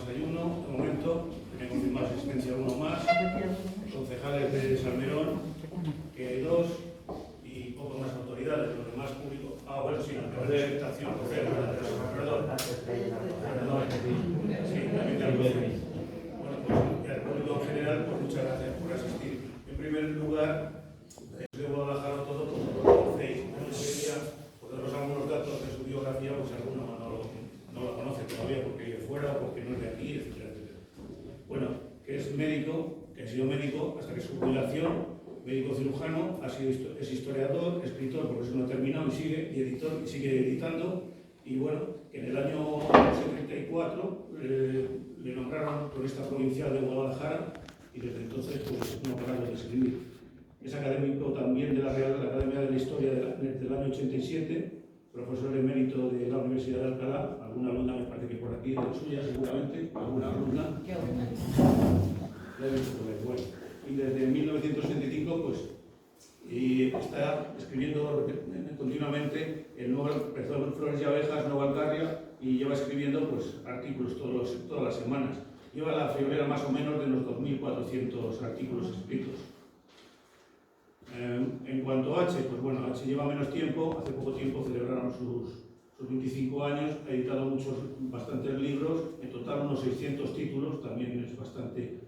más hay uno, de momento, tenemos confirmado asistencia uno más, concejales de Salmerón, que hay 2, y poco más autoridades, los demás públicos. Bueno, sí, la presentación, perdón. Sí, también tenemos. Bueno, pues al público en general, pues muchas gracias por asistir. En primer lugar, de Guadalajara todo como lo conocéis. Por daros algunos datos de su biografía, pues alguno no lo conoce todavía porque vive fuera o porque no es de aquí, etcétera, etcétera. Bueno, que es médico, que ha sido médico hasta que su jubilación, médico cirujano, es historiador, escritor, porque eso no ha terminado, y sigue, y editor, y sigue editando. Y bueno, que en el año 74 le nombraron cronista provincial de Guadalajara, y desde entonces pues no ha parado de escribir. Es académico también de la Real Academia de la Historia del año 87, profesor emérito de la Universidad de Alcalá. Alguna alumna me parece que por aquí, de la suya seguramente, alguna alumna. Bueno, y desde 1965 pues está escribiendo continuamente el Flores y Abejas, Nova Alcarria, y lleva escribiendo pues artículos todas las semanas. Lleva la friolera más o menos de los 2.400 artículos escritos. En cuanto a H, pues bueno, H lleva menos tiempo, hace poco tiempo celebraron sus 25 años, ha editado bastantes libros, en total unos 600 títulos, también es bastante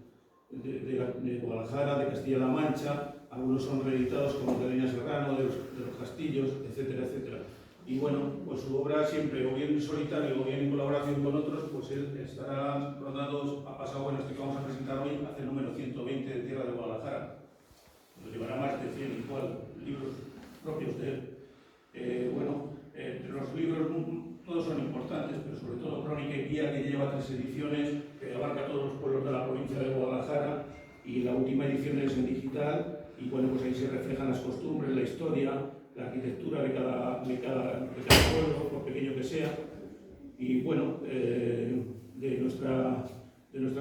de Guadalajara, de Castilla-La Mancha, algunos son reeditados como de Doña Serrano, de los Castillos, etcétera, etcétera. Y bueno, pues su obra siempre, o bien en solitario o bien en colaboración con otros, pues él estará rodando, ha pasado, bueno, este que vamos a presentar hoy, hace el número 120 de Tierra de Guadalajara. Nos llevará más de 100 igual libros propios de él. Bueno, entre los libros todos son importantes, pero sobre todo Crónica y Guía, que lleva 3 ediciones, que abarca todos los pueblos de la provincia de Guadalajara, y la última edición es en digital, y bueno, pues ahí se reflejan las costumbres, la historia, la arquitectura de cada pueblo, por pequeño que sea. Y bueno, de nuestra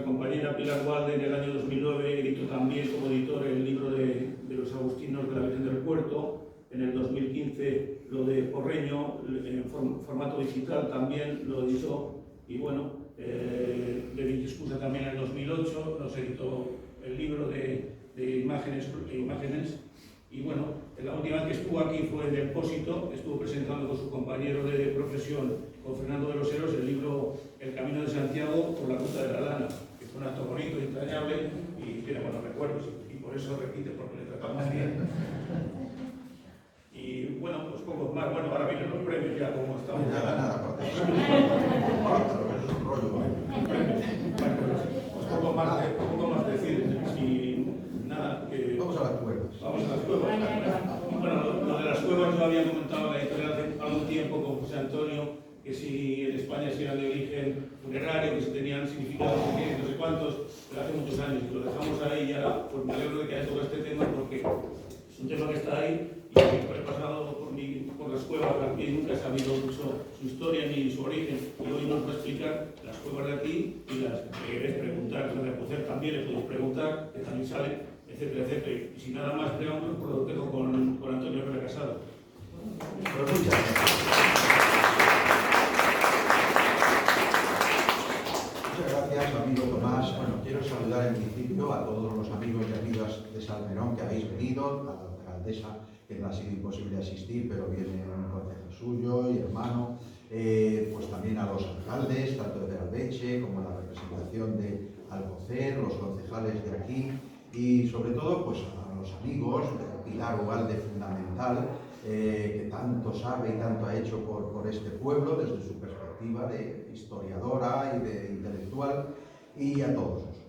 compañera Pilar Walde, en el año 2009 editó también como editor el libro de los agustinos de la Virgen del Puerto. En el 2015 lo de Porreño, en formato digital también lo editó. Y bueno, de Villiscusa también en el 2008 nos editó el libro de imágenes. Y bueno, la última vez que estuvo aquí fue en el Pósito, estuvo presentando con su compañero de profesión, con Fernando de los Heros, el libro El Camino de Santiago por la Ruta de la Lana, que fue un acto bonito y entrañable y tiene buenos recuerdos, y por eso repite, porque le tratamos bien. Y bueno, pues pocos más. Bueno, ahora vienen los premios ya, como estamos. Nada, es un rollo. Pues poco más decir. Y nada, que... Vamos a las cuevas. Vamos a las cuevas. Bueno, lo de las cuevas yo había comentado en la editorial hace algún tiempo con José Antonio, que si en España si eran de origen funerario, que si tenían significado, no sé cuántos, pero hace muchos años, y lo dejamos ahí. Y ahora pues me alegro de que haya tocado este tema, porque es un tema que está ahí y que he pasado por las cuevas de aquí, nunca he sabido mucho su historia ni su origen, y hoy nos va a explicar las cuevas de aquí, y las que queréis preguntar, las de Alcocer también le podéis preguntar, que también sale, etcétera, etcétera. Y sin nada más preámbulos, pues lo dejo con Antonio Pérez Casado. Pues muchas gracias. Muchas gracias, amigo Tomás. Bueno, quiero saludar en principio a todos los amigos y amigas de Salmerón que habéis venido, a la alcaldesa, que no ha sido imposible asistir, pero viene un concejal suyo y hermano, pues también a los alcaldes, tanto de Peralveche como la representación de Alcocer, los concejales de aquí, y sobre todo pues a los amigos de Pilar Ugalde, fundamental, que tanto sabe y tanto ha hecho por este pueblo desde su perspectiva de historiadora y de intelectual, y a todos nosotros.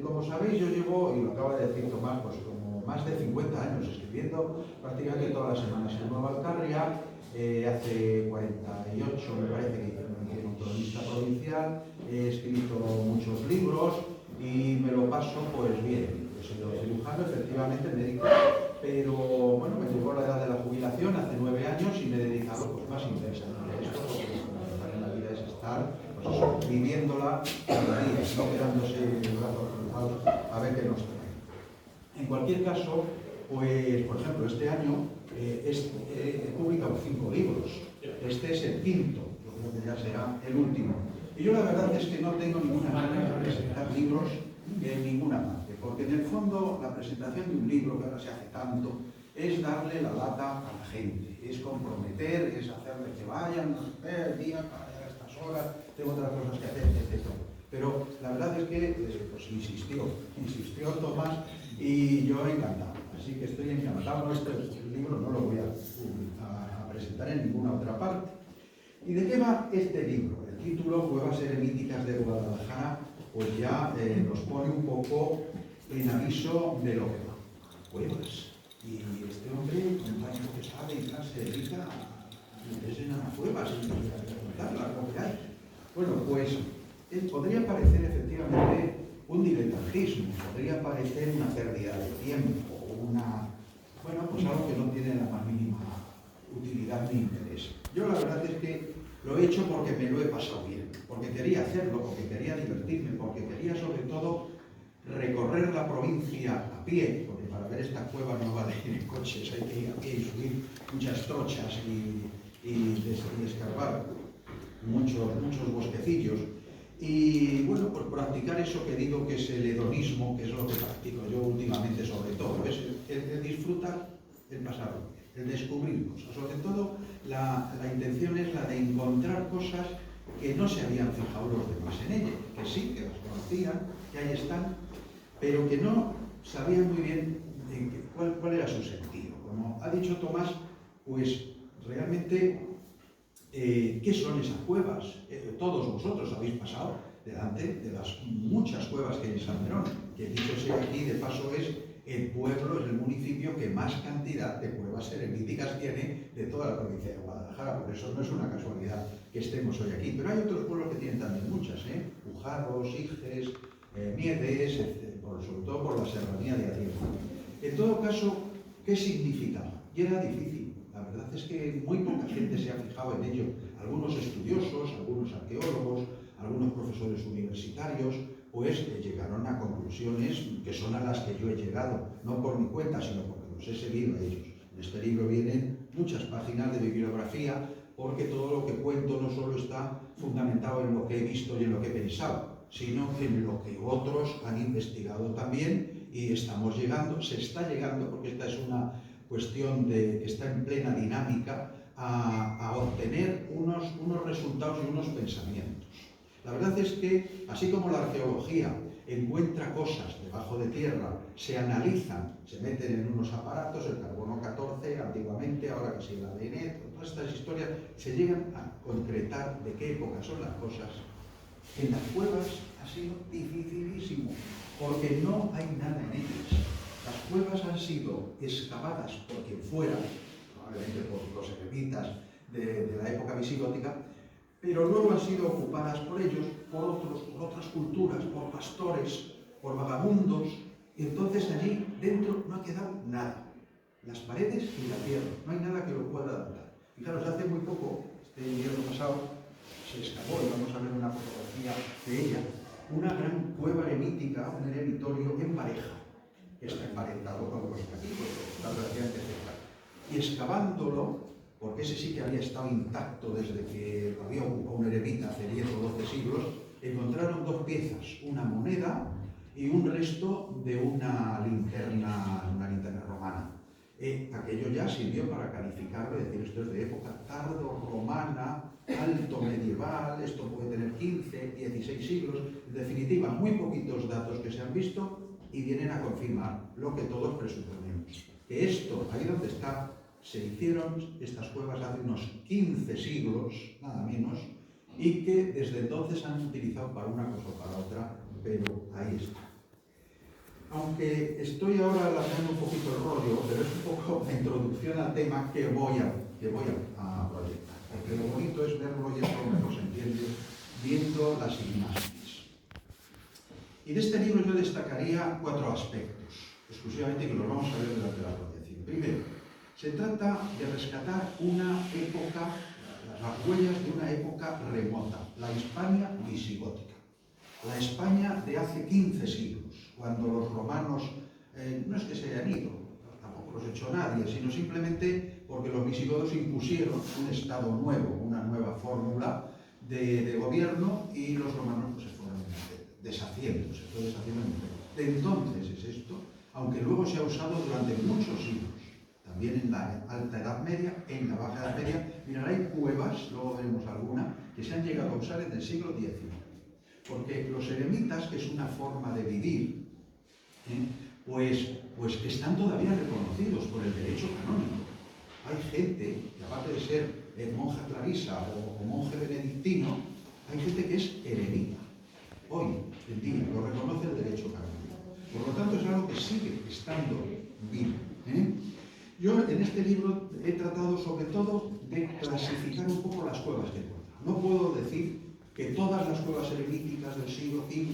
Como sabéis, yo llevo, y lo acaba de decir Tomás, pues como más de 50 años escribiendo prácticamente todas las semanas en Nova Alcarria. Hace 48 me parece que hice un cronista provincial, he escrito muchos libros y me lo paso pues bien. He sido cirujano, efectivamente médico, pero bueno, me llegó la edad de la jubilación hace 9 años y me he dedicado pues más intensamente a esto, porque estar en la vida es estar pues eso, viviéndola cada día, no quedándose de brazos cruzados a ver qué nos trae. En cualquier caso, pues por ejemplo, este año he publicado 5 libros. Este es el quinto, yo creo que ya será el último. Y yo la verdad es que no tengo ninguna manera de presentar libros en ninguna parte, porque en el fondo la presentación de un libro, que ahora se hace tanto, es darle la lata a la gente, es comprometer, es hacerle que vayan, no sé, el día, para a estas horas, tengo otras cosas que hacer, etc. Pero la verdad es que pues insistió Tomás y yo encantado. Así que estoy encantado. Este libro no lo voy a presentar en ninguna otra parte. ¿Y de qué va este libro? El título, Cuevas Eremíticas de Guadalajara, pues ya nos pone un poco en aviso de lo que va. Cuevas. Y este hombre, un año que sabe y tal, se dedica a meterse en las cuevas y a contarlas, lo que hay. Bueno, pues podría parecer efectivamente un diletantismo, podría parecer una pérdida de tiempo, pues algo que no tiene la más mínima utilidad ni interés. Yo la verdad es que lo he hecho porque me lo he pasado bien, porque quería hacerlo, porque quería divertirme, porque quería sobre todo recorrer la provincia a pie, porque para ver esta cueva no vale ir en coches, hay que ir a pie y subir muchas trochas y escarbar muchos bosquecillos. Y bueno, pues practicar eso que digo que es el hedonismo, que es lo que practico yo últimamente sobre todo, es el disfrutar, el pasarlo bien, el descubrir cosas. Sobre todo la intención es la de encontrar cosas que no se habían fijado los demás en ellas, que sí, que las conocían, que ahí están, pero que no sabían muy bien cuál era su sentido. Como ha dicho Tomás, pues realmente ¿qué son esas cuevas? Todos vosotros habéis pasado delante de las muchas cuevas que hay en Salmerón, que dicho sea aquí, de paso es el pueblo, es el municipio que más cantidad de cuevas eremíticas tiene de toda la provincia de Guadalajara, por eso no es una casualidad que estemos hoy aquí. Pero hay otros pueblos que tienen también muchas, Ujarros, Iges, Miedes, sobre todo por la serranía de Arriba. En todo caso, ¿qué significaba? Y era difícil. La verdad es que muy poca gente se ha fijado en ello. Algunos estudiosos, algunos arqueólogos, algunos profesores universitarios, pues llegaron a conclusiones que son a las que yo he llegado, no por mi cuenta, sino porque los he seguido a ellos. En este libro vienen muchas páginas de bibliografía, porque todo lo que cuento no solo está fundamentado en lo que he visto y en lo que he pensado, sino en lo que otros han investigado también, y estamos llegando, se está llegando, porque esta es una cuestión que está en plena dinámica, a obtener unos resultados y unos pensamientos. La verdad es que, así como la arqueología encuentra cosas debajo de tierra, se analizan, se meten en unos aparatos, el carbono 14, antiguamente, ahora que sí el ADN, todas estas historias, se llegan a concretar de qué época son las cosas. En las cuevas ha sido dificilísimo, porque no hay nada en ellas. Las cuevas han sido excavadas por quien fuera, probablemente por los eremitas de la época visigótica, pero luego han sido ocupadas por ellos, por otras culturas, por pastores, por vagabundos, y entonces allí dentro no ha quedado nada. Las paredes y la tierra, no hay nada que lo pueda adaptar. Fijaros, hace muy poco, este invierno pasado, se excavó, y vamos a ver una fotografía de ella, una gran cueva eremítica, un eremitorio en pareja, que está emparentado con los cativos, está relativamente cerca. Y excavándolo, porque ese sí que había estado intacto desde que había ocupado un eremita hace 10 o 12 siglos, encontraron dos piezas, una moneda y un resto de una linterna romana. Aquello ya sirvió para calificarlo y decir, esto es de época tardo-romana, alto medieval, esto puede tener 15, 16 siglos. En definitiva, muy poquitos datos que se han visto y vienen a confirmar lo que todos presuponemos. Que esto, ahí donde está, se hicieron estas cuevas hace unos 15 siglos, nada menos, y que desde entonces han utilizado para una cosa o para otra, pero ahí está. Aunque estoy ahora alargando un poquito el rollo, pero es un poco la introducción al tema que voy a proyectar. Porque lo bonito es verlo y esto mejor se entiende viendo las imágenes. Y de este libro yo destacaría 4 aspectos, exclusivamente que los vamos a ver durante la proyección. Primero, se trata de rescatar una época, las huellas de una época remota, la Hispania visigótica. La España de hace 15 siglos, cuando los romanos no es que se hayan ido, tampoco los echó nadie, sino simplemente porque los visigodos impusieron un estado nuevo, una nueva fórmula de gobierno y los romanos pues, se fueron deshaciendo, se fue deshaciendo el imperio. De entonces es esto, aunque luego se ha usado durante muchos siglos, también en la Alta Edad Media, en la Baja Edad Media. Mirad, hay cuevas, luego veremos alguna, que se han llegado a usar en el siglo XIX. Porque los eremitas, que es una forma de vivir, pues están todavía reconocidos por el derecho canónico. Hay gente, que aparte de ser monja clarisa o monje benedictino, hay gente que es eremita. Hoy en día lo reconoce el derecho canónico. Por lo tanto, es algo que sigue estando vivo. Yo en este libro he tratado sobre todo de clasificar un poco las cuevas que encuentro. No puedo decir que todas las cuevas eremíticas del siglo V,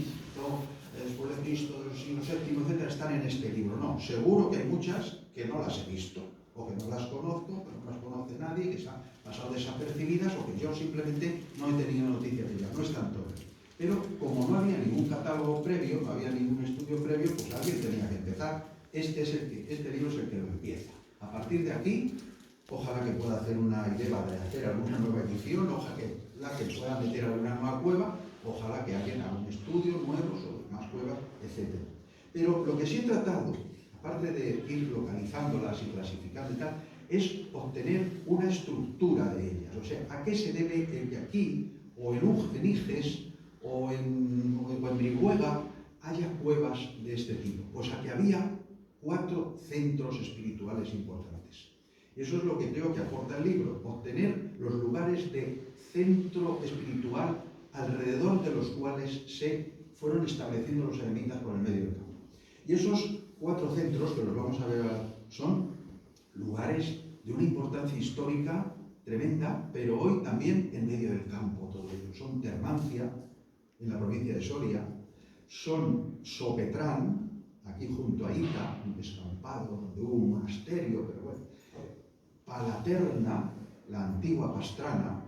después de Cristo, del siglo VII, etc., están en este libro. No, seguro que hay muchas que no las he visto, o que no las conozco, que no las conoce nadie, que se han pasado desapercibidas, o que yo simplemente no he tenido noticia de ellas. No están todas. Pero como no había ningún catálogo previo, no había ningún estudio previo, pues alguien tenía que empezar. Este libro es el que lo empieza. A partir de aquí, ojalá que pueda hacer una idea de hacer alguna nueva edición, ojalá que pueda meter alguna nueva cueva, ojalá que alguien haga un estudio nuevo sobre más cuevas, etc. Pero lo que sí he tratado, aparte de ir localizándolas y clasificando y tal, es obtener una estructura de ellas. O sea, ¿a qué se debe el que aquí, o en Ujeniges, o en Brihuega, haya cuevas de este tipo? Pues a que había 4 centros espirituales importantes. Y eso es lo que creo que aporta el libro, obtener los lugares de centro espiritual alrededor de los cuales se fueron estableciendo los eremitas por el medio del campo. Y esos 4 centros, que los vamos a ver, son lugares de una importancia histórica tremenda, pero hoy también en medio del campo todo ello. Son Termancia, en la provincia de Soria, son Sopetrán, aquí junto a Ita, un descampado donde hubo un monasterio, pero bueno, Palaterna, la antigua Pastrana,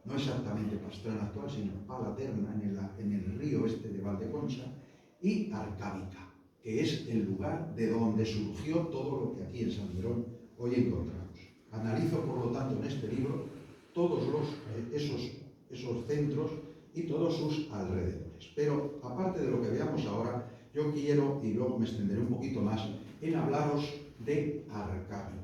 no exactamente Pastrana actual, sino Palaterna, en el río este de Valdeconcha, y Arcábica, que es el lugar de donde surgió todo lo que aquí en Salmerón hoy encontramos. Analizo, por lo tanto, en este libro todos esos centros y todos sus alrededores. Pero, aparte de lo que veamos ahora, yo quiero, y luego me extenderé un poquito más, en hablaros de Arcábica.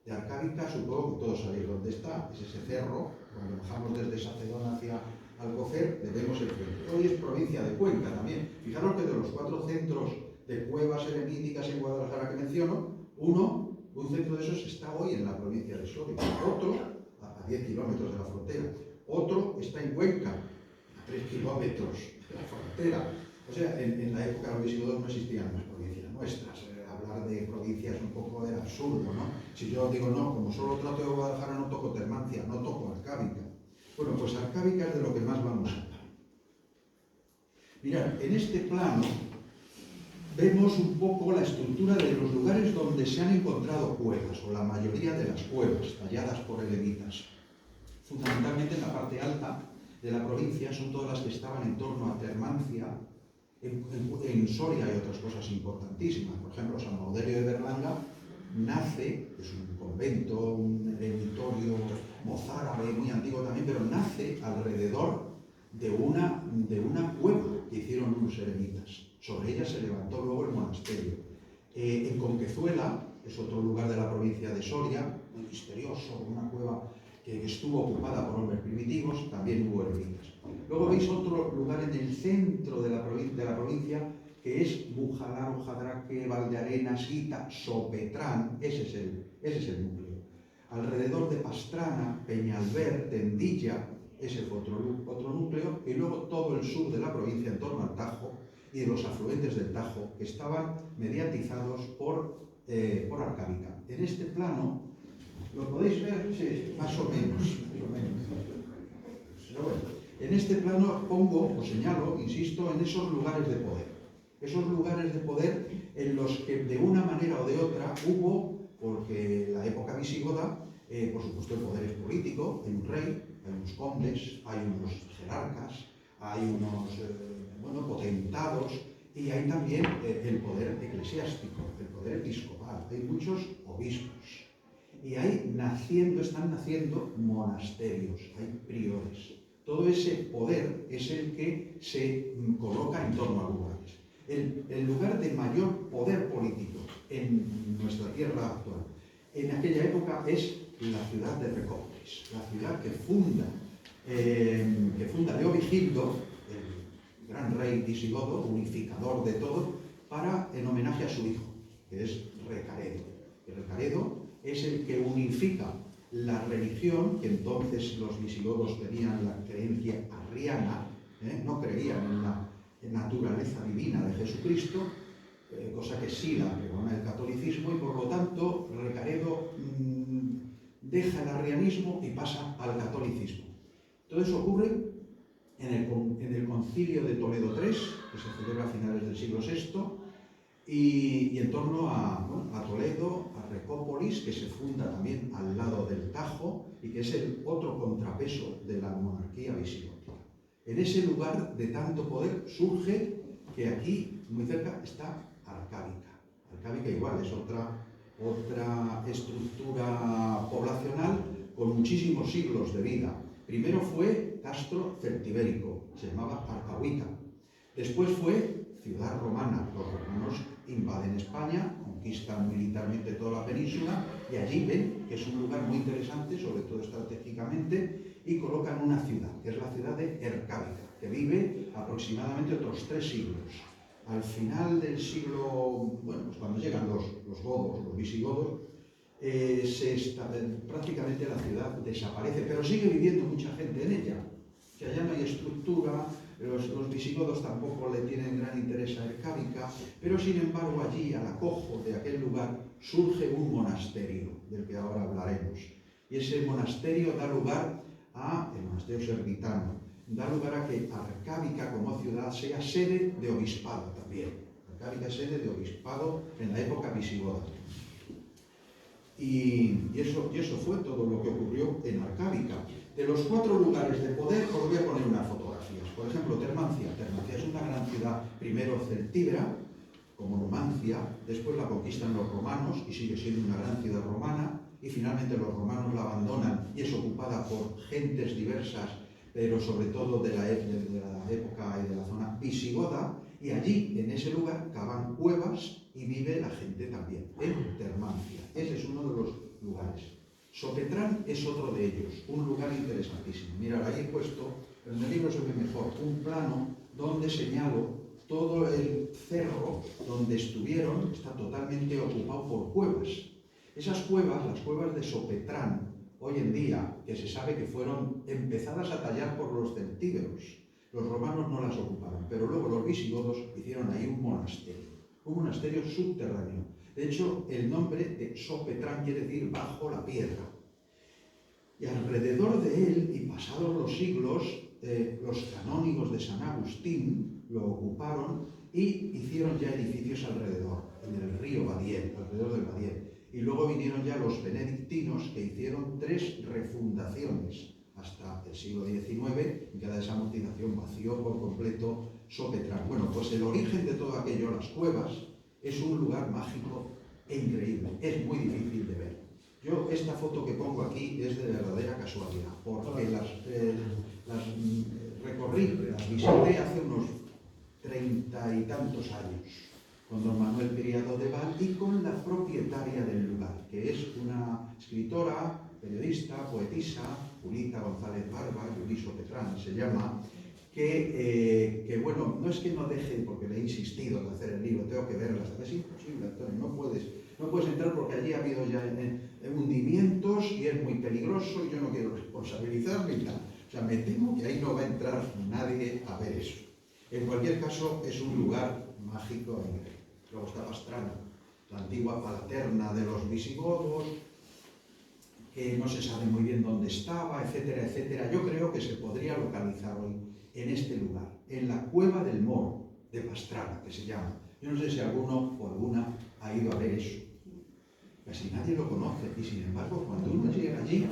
De Arcábica supongo que todos sabéis dónde está, es ese cerro, cuando bajamos desde Sacedón hacia Alcocer, le vemos el frente. Hoy es provincia de Cuenca también. Fijaros que de los 4 centros de cuevas eremíticas en Guadalajara que menciono, un centro de esos está hoy en la provincia de Soria, otro a 10 kilómetros de la frontera, otro está en Cuenca, a 3 kilómetros de la frontera. O sea, en la época de los visigodos no existían las provincias nuestras. Hablar de provincias un poco era absurdo, ¿no? Si yo digo, no, como solo trato de Guadalajara, no toco Termancia, no toco Arcábica. Bueno, pues Arcábica es de lo que más vamos a hablar. Mirad, en este plano vemos un poco la estructura de los lugares donde se han encontrado cuevas, o la mayoría de las cuevas talladas por eremitas. Fundamentalmente en la parte alta de la provincia son todas las que estaban en torno a Termancia. En Soria hay otras cosas importantísimas. Por ejemplo, San Baudelio de Berlanga nace, es un convento, un eremitorio mozárabe muy antiguo también, pero nace alrededor de una cueva que hicieron unos eremitas. Sobre ella se levantó luego el monasterio. En Conquezuela, es otro lugar de la provincia de Soria, muy misterioso, una cueva que estuvo ocupada por hombres primitivos, también hubo eremitas. Luego veis otro lugar en el centro de la provincia, que es Bujalaro, Jadraque, Valdearenas, Ita, Sopetrán, ese es el núcleo. Alrededor de Pastrana, Peñalver, Tendilla, ese fue otro núcleo, y luego todo el sur de la provincia en torno al Tajo y de los afluentes del Tajo, que estaban mediatizados por Arcábica. En este plano, ¿lo podéis ver? Sí, más o menos. Pero bueno, en este plano pongo, o señalo, insisto, en esos lugares de poder. Esos lugares de poder en los que de una manera o de otra hubo, porque en la época visigoda, por supuesto el poder es político, hay un rey, hay unos condes, hay unos jerarcas, hay unos potentados, y hay también el poder eclesiástico, el poder episcopal, hay muchos obispos. Y están naciendo monasterios, hay priores. Todo ese poder es el que se coloca en torno a lugares. El lugar de mayor poder político en nuestra tierra actual, en aquella época, es la ciudad de Recópolis, la ciudad que funda Leovigildo, el gran rey visigodo, unificador de todo, en homenaje a su hijo, que es Recaredo. Y Recaredo es el que unifica la religión, que entonces los visigodos tenían la creencia arriana, no creían en la naturaleza divina de Jesucristo, cosa que sí la pregona el catolicismo, y por lo tanto Recaredo deja el arrianismo y pasa al catolicismo. Todo eso ocurre en el Concilio de Toledo III, que se celebra a finales del siglo VI, y en torno a Toledo, a Recópolis, que se funda también al lado del Tajo y que es el otro contrapeso de la monarquía visigótica. En ese lugar de tanto poder surge que aquí, muy cerca, está Arcábica. Arcábica igual es otra estructura poblacional con muchísimos siglos de vida. Primero fue castro celtibérico, se llamaba Arcahuica. Después fue ciudad romana. Los romanos invaden España, conquistan militarmente toda la península y allí ven que es un lugar muy interesante, sobre todo estratégicamente, y colocan una ciudad, que es la ciudad de Arcábica, que vive aproximadamente otros 3 siglos. Al final del siglo, pues cuando llegan los godos, los visigodos, prácticamente la ciudad desaparece, pero sigue viviendo mucha gente en ella. O sea, ya no hay estructura, los visigodos tampoco le tienen gran interés a Arcábica, pero sin embargo allí, al acojo de aquel lugar, surge un monasterio, del que ahora hablaremos. Y ese monasterio da lugar el monasterio servitano, da lugar a que Arcábica como ciudad sea sede de obispado también. Arcábica es sede de obispado en la época visigoda. Y eso fue todo lo que ocurrió en Arcábica. De los 4 lugares de poder, os voy a poner unas fotografías. Por ejemplo, Termancia. Termancia es una gran ciudad, primero celtíbera, como Numancia, después la conquistan los romanos y sigue siendo una gran ciudad romana, y finalmente los romanos la abandonan y es ocupada por gentes diversas, pero sobre todo de la época y de la zona visigoda, y allí, en ese lugar, cavan cuevas y vive la gente también, en Termancia. Ese es uno de los lugares. Sopetrán es otro de ellos, un lugar interesantísimo. Mirad, ahí he puesto, en el libro se ve mejor, un plano donde señalo todo el cerro donde estuvieron, está totalmente ocupado por cuevas. Esas cuevas, las cuevas de Sopetrán, hoy en día, que se sabe que fueron empezadas a tallar por los celtíberos. Los romanos no las ocuparon, pero luego los visigodos hicieron ahí un monasterio subterráneo. De hecho, el nombre de Sopetrán quiere decir bajo la piedra. Y alrededor de él, y pasados los siglos, los canónigos de San Agustín lo ocuparon y hicieron ya edificios alrededor, en el río Badiel, alrededor del Badiel. Y luego vinieron ya los benedictinos, que hicieron 3 refundaciones hasta el siglo XIX, y cada desamortización vació por completo Sopetrán. Bueno, pues el origen de todo aquello, las cuevas, es un lugar mágico e increíble, es muy difícil de ver. Yo esta foto que pongo aquí es de verdadera casualidad, porque las recorrí, las visité hace unos 30 y tantos años, con don Manuel Criado de Val y con la propietaria del lugar, que es una escritora, periodista, poetisa, Julita González Barba, Yuli Sopetrán se llama, que bueno, no es que no deje, porque le he insistido en hacer el libro, tengo que verlas, es imposible, Antonio, no puedes entrar porque allí ha habido ya hundimientos y es muy peligroso y yo no quiero responsabilizarme y tal. O sea, me temo que ahí no va a entrar nadie a ver eso. En cualquier caso, es un lugar mágico e increíble. Luego está Pastrana, la antigua paterna de los visigodos, que no se sabe muy bien dónde estaba, etcétera, etcétera. Yo creo que se podría localizar hoy en este lugar, en la Cueva del Moro de Pastrana, que se llama. Yo no sé si alguno o alguna ha ido a ver eso. Casi nadie lo conoce, y sin embargo, cuando uno llega allí,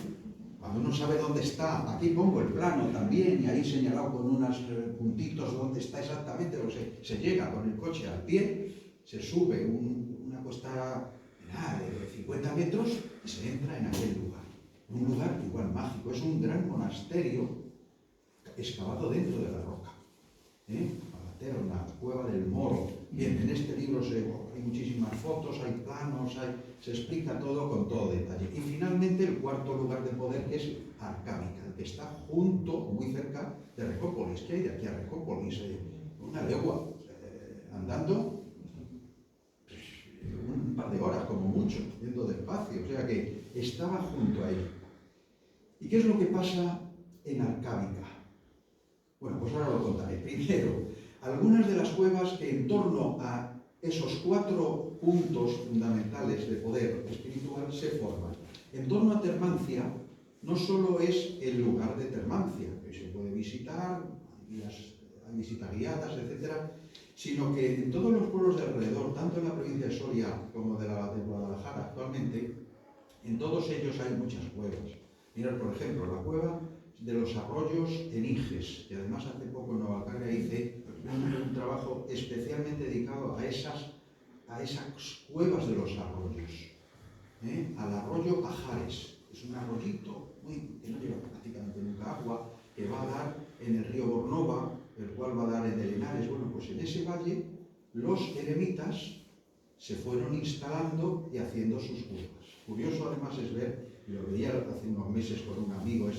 cuando uno sabe dónde está, aquí pongo el plano también, y ahí señalado con unos puntitos dónde está exactamente, o sea, se llega con el coche al pie, se sube una cuesta de 50 metros y se entra en aquel lugar. Un lugar igual mágico, es un gran monasterio excavado dentro de la roca. Paterna, Cueva del Moro. Bien, en este libro hay muchísimas fotos, hay planos, se explica todo con todo detalle. Y finalmente el cuarto lugar de poder, que es Arcábica, que está junto, muy cerca de Recópolis. ¿Qué hay de aquí a Recópolis? Una legua, andando un par de horas como mucho, yendo despacio, o sea que estaba junto a él. ¿Y qué es lo que pasa en Arcábica? Bueno, pues ahora lo contaré. Primero, algunas de las cuevas que en torno a esos 4 puntos fundamentales de poder espiritual se forman. En torno a Termancia, no solo es el lugar de Termancia, que se puede visitar, hay visitas guiadas, etc., sino que en todos los pueblos de alrededor, tanto en la provincia de Soria como de Guadalajara actualmente, en todos ellos hay muchas cuevas. Mirad, por ejemplo, la cueva de los arroyos en Iges, que además hace poco en Navalcarnero hice un trabajo especialmente dedicado a esas cuevas de los arroyos. Al arroyo Pajares, es un arroyito que no lleva prácticamente nunca agua, que va a dar en el río Bornova, el cual va a dar en el Henares. Bueno, pues en ese valle los eremitas se fueron instalando y haciendo sus cuevas. Curioso además es ver, y lo veía hace unos meses con un amigo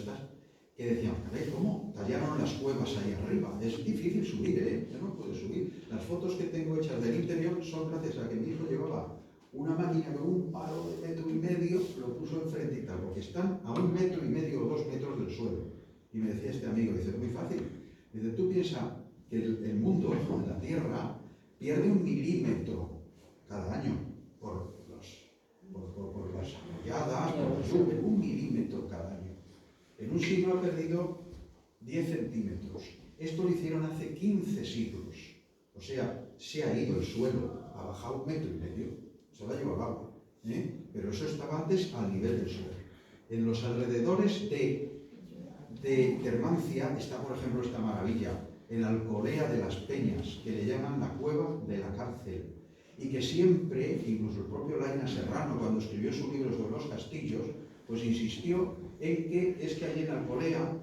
que decían, caray, ¿cómo tallaron las cuevas ahí arriba? Es difícil subir, yo no puedo subir. Las fotos que tengo hechas del interior son gracias a que mi hijo llevaba una máquina con un palo de 1,5 metros, lo puso enfrente y tal, porque están a 1,5 metros o 2 metros del suelo. Y me decía este amigo, dice, muy fácil. Dice, tú piensas que el mundo, la Tierra, pierde 1 milímetro cada año por las arrolladas, por las lluvias, 1 milímetro cada año. En un siglo ha perdido 10 centímetros. Esto lo hicieron hace 15 siglos. O sea, se ha ido el suelo, ha bajado 1,5 metros, se lo ha llevado agua. Pero eso estaba antes al nivel del suelo. En los alrededores de Termancia está, por ejemplo, esta maravilla, el Alcolea de las Peñas, que le llaman la cueva de la cárcel, y que siempre, incluso el propio Laina Serrano, cuando escribió su libro sobre los castillos, pues insistió en que es que allí en Alcolea,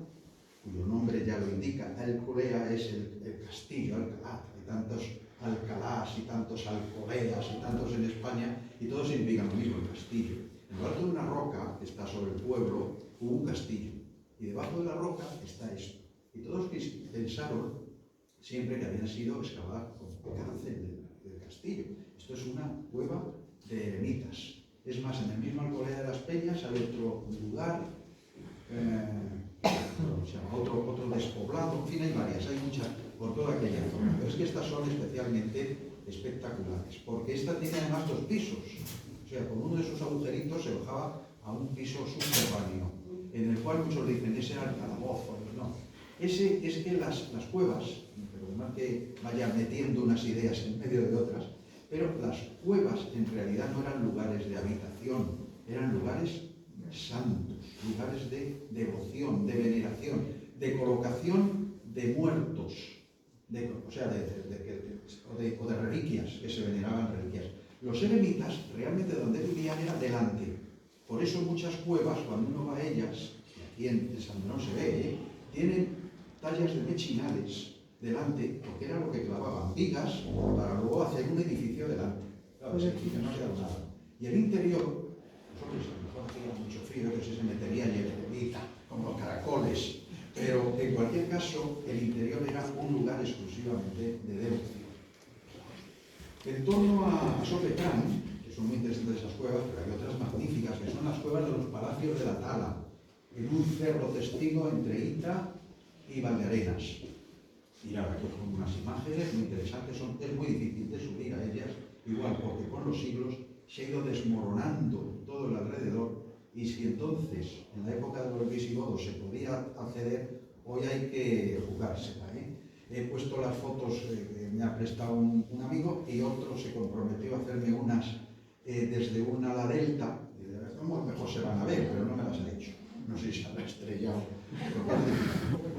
cuyo nombre ya lo indica, Alcolea es el castillo, Alcalá, hay tantos Alcalás y tantos Alcoleas y tantos en España, y todos significan lo mismo, el castillo. En lo alto de una roca que está sobre el pueblo, hubo un castillo, y debajo de la roca está esto. Y todos pensaron siempre que habían sido excavadas con cárcel del castillo. Esto es una cueva de eremitas. Es más, en el mismo Alcolea de las Peñas hay otro lugar, se llama otro despoblado, en fin, hay varias, hay muchas por toda aquella zona. Pero es que estas son especialmente espectaculares, porque esta tiene además 2 pisos. O sea, con uno de esos agujeritos se bajaba a un piso subterráneo, en el cual muchos dicen, ese era el calabozo. No, es que las cuevas, perdonad que vaya metiendo unas ideas en medio de otras, pero las cuevas en realidad no eran lugares de habitación, eran lugares santos, lugares de devoción, de veneración, de colocación de muertos, o de reliquias, que se veneraban reliquias. Los eremitas realmente donde vivían era delante. Por eso muchas cuevas, cuando uno va a ellas, y aquí en Salmerón se ve, tienen tallas de mechinales delante, porque era lo que clavaban, vigas, para luego hacer un edificio delante. Claro, ese edificio no queda nada. Y el interior, nosotros a lo mejor hacía mucho frío, que se meterían y eremita, como los caracoles, pero en cualquier caso, el interior era un lugar exclusivamente de devoción. En torno a Sopetrán, que son muy interesantes esas cuevas, pero hay otras magníficas, que son las cuevas de los palacios de la Tala, en un cerro testigo entre Ita y Valdearenas. Mirad, aquí con unas imágenes muy interesantes, es muy difícil de subir a ellas, igual porque con los siglos se ha ido desmoronando todo el alrededor, y si entonces, en la época de los visigodos, se podía acceder, hoy hay que jugársela. He puesto las fotos que me ha prestado un amigo, y otro se comprometió a hacerme unas desde una ala delta. ¿Cómo mejor se van a ver? Pero no me las ha hecho. No sé si se habrá estrellado.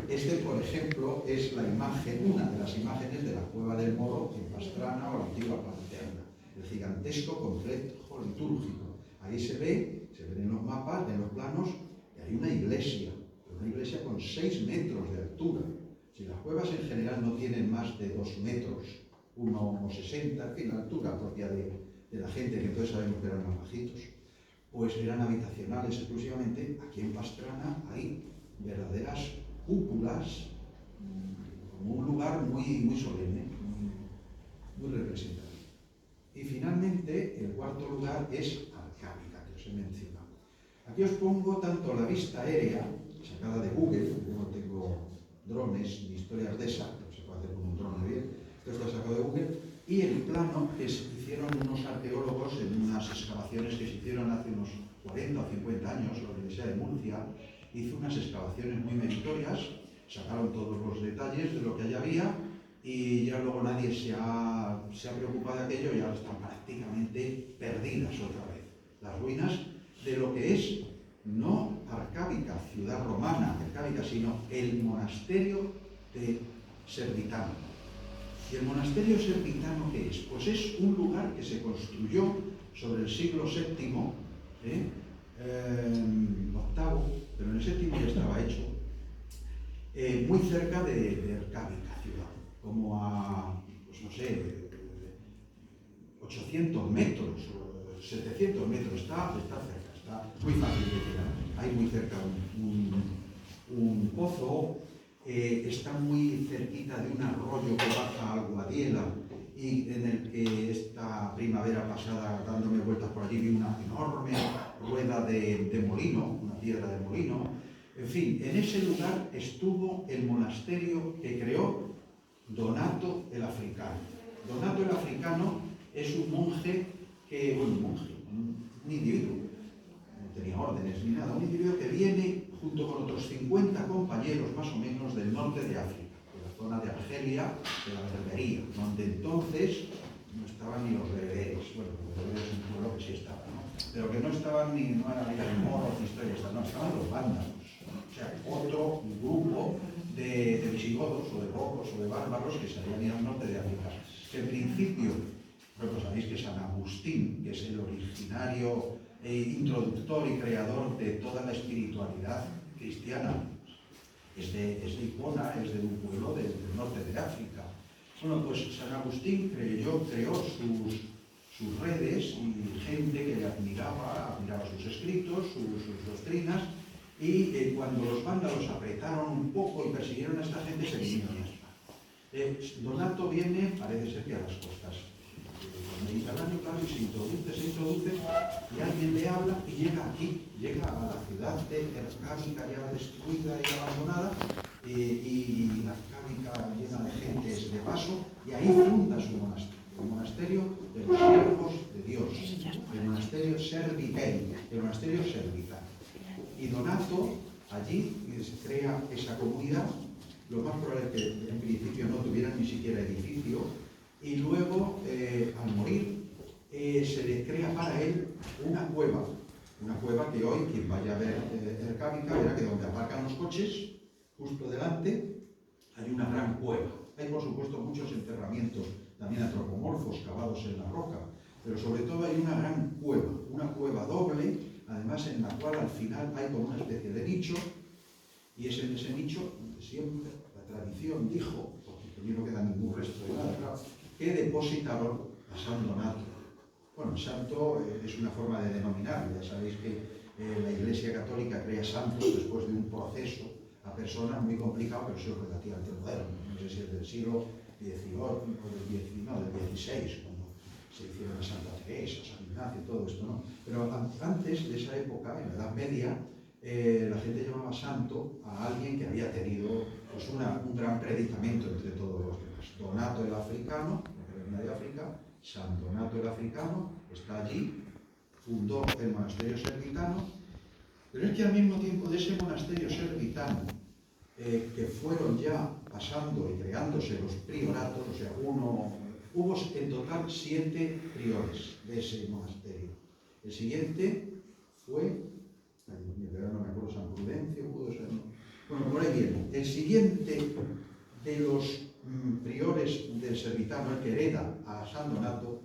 Este, por ejemplo, es la imagen, una de las imágenes de la Cueva del Moro en Pastrana o la antigua Paterna. El gigantesco complejo litúrgico. Ahí se ven en los mapas, en los planos, que hay una iglesia. una iglesia con 6 metros de altura. Si las cuevas en general no tienen más de 2 metros, 1,60, en fin, la altura propia de la gente, que entonces sabemos que eran más bajitos, pues eran habitacionales exclusivamente. Aquí en Pastrana hay verdaderas cúpulas, como un lugar muy solemne, muy representativo. Y finalmente, el cuarto lugar es Arcábica, que os he mencionado. Aquí os pongo tanto la vista aérea, sacada de Google, yo no tengo drones ni historias de esa, pero se puede hacer con un dron muy bien, esto está sacado de Google, y el plano que se hicieron unos arqueólogos en unas excavaciones que se hicieron hace unos 40 o 50 años. La Universidad de Murcia hizo unas excavaciones muy meritorias, sacaron todos los detalles de lo que allí había, y ya luego nadie se ha preocupado de aquello, y ahora están prácticamente perdidas otra vez las ruinas de lo que es no Arcábica, ciudad romana, Arcábica, sino el monasterio de Servitano. ¿Y el monasterio servitano qué es? Pues es un lugar que se construyó sobre el siglo VII, octavo, pero en el séptimo ya estaba hecho, muy cerca de Arcábica, ciudad, como a, pues no sé, 800 metros, 700 metros, está cerca, está muy fácil de llegar. Hay muy cerca un pozo, está muy cerquita de un arroyo que baja al Guadiela, y en el que esta primavera pasada, dándome vueltas por allí, vi una enorme rueda de molino, una piedra de molino. En fin, en ese lugar estuvo el monasterio que creó Donato el Africano. Donato el Africano es un monje un individuo, no tenía órdenes ni nada, un individuo que viene junto con otros 50 compañeros más o menos del norte de África, de la zona de Argelia, de la Berbería, donde entonces no estaban ni los bereberes. Bueno, los bereberes es un pueblo que sí estaba, ¿no? Pero que no estaban no eran ni moros ni historias, no, estaban los vándalos. O sea, otro grupo de visigodos o de gocos o de bárbaros que se habían ido al norte de África. Que en principio, pues sabéis que San Agustín, que es el originario introductor y creador de toda la espiritualidad cristiana, es de Hipona, es de un pueblo del norte de África. Bueno, pues San Agustín creó sus redes y gente que le admiraba sus escritos, sus doctrinas, y cuando los vándalos apretaron un poco y persiguieron a esta gente, se vinieron a España. Donato viene, parece ser que a las costas del Mediterráneo, claro, y se introduce, y alguien le habla y llega aquí, llega a la ciudad de Arcábica ya destruida y abandonada, y Arcábica llena de gente de paso, y ahí funda su monasterio, el monasterio de los siervos de Dios, el monasterio servitano, el monasterio servitano. Y Donato allí crea esa comunidad. Lo más probable es que en principio no tuvieran ni siquiera edificio, y luego, al morir, se le crea para él una cueva que hoy, quien vaya a ver Arcábica, verá que donde aparcan los coches, justo delante, hay una gran cueva. Hay, por supuesto, muchos enterramientos también antropomorfos cavados en la roca, pero sobre todo hay una cueva doble, además en la cual al final hay como una especie de nicho, y es en ese nicho donde siempre la tradición dijo, porque aquí no queda ningún resto de nada, claro, que depositaron a San Donato. Bueno, santo es una forma de denominar, ya sabéis que la Iglesia Católica crea santos después de un proceso a personas muy complicado, pero eso es relativamente moderno. No sé si es del siglo XVIII o del XVI, cuando se hicieron a Santa Teresa, San Ignacio, todo esto, ¿no? Pero antes de esa época, en la Edad Media, la gente llamaba santo a alguien que había tenido pues, un gran predicamento entre todos los demás. Donato el Africano, que venía de África, San Donato el Africano, está allí, fundó el monasterio servitano, pero es que al mismo tiempo de ese monasterio servitano, que fueron ya pasando y creándose los prioratos, o sea, hubo en total 7 priores de ese monasterio. El siguiente fue, no me acuerdo, San Prudencio, pudo ser, ¿no? Bueno, por ahí viene. El siguiente de los priores del servitano, el que hereda a San Donato,